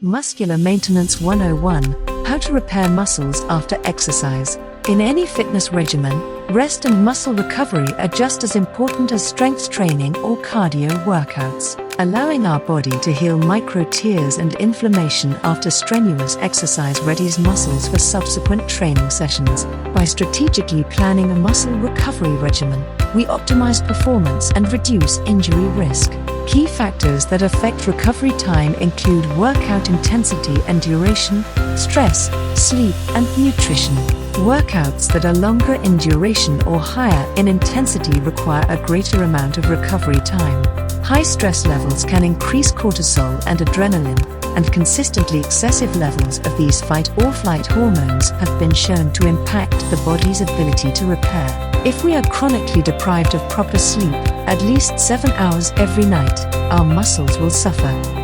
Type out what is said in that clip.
Muscular Maintenance 101, How to Repair Muscles After Exercise. In any fitness regimen, rest and muscle recovery are just as important as strength training or cardio workouts. Allowing our body to heal micro tears and inflammation after strenuous exercise readies muscles for subsequent training sessions. By strategically planning a muscle recovery regimen, we optimize performance and reduce injury risk. Key factors that affect recovery time include workout intensity and duration, stress, sleep, and nutrition. Workouts that are longer in duration or higher in intensity require a greater amount of recovery time. High stress levels can increase cortisol and adrenaline, and consistently excessive levels of these fight-or-flight hormones have been shown to impact the body's ability to repair. If we are chronically deprived of proper sleep, at least 7 hours every night, our muscles will suffer.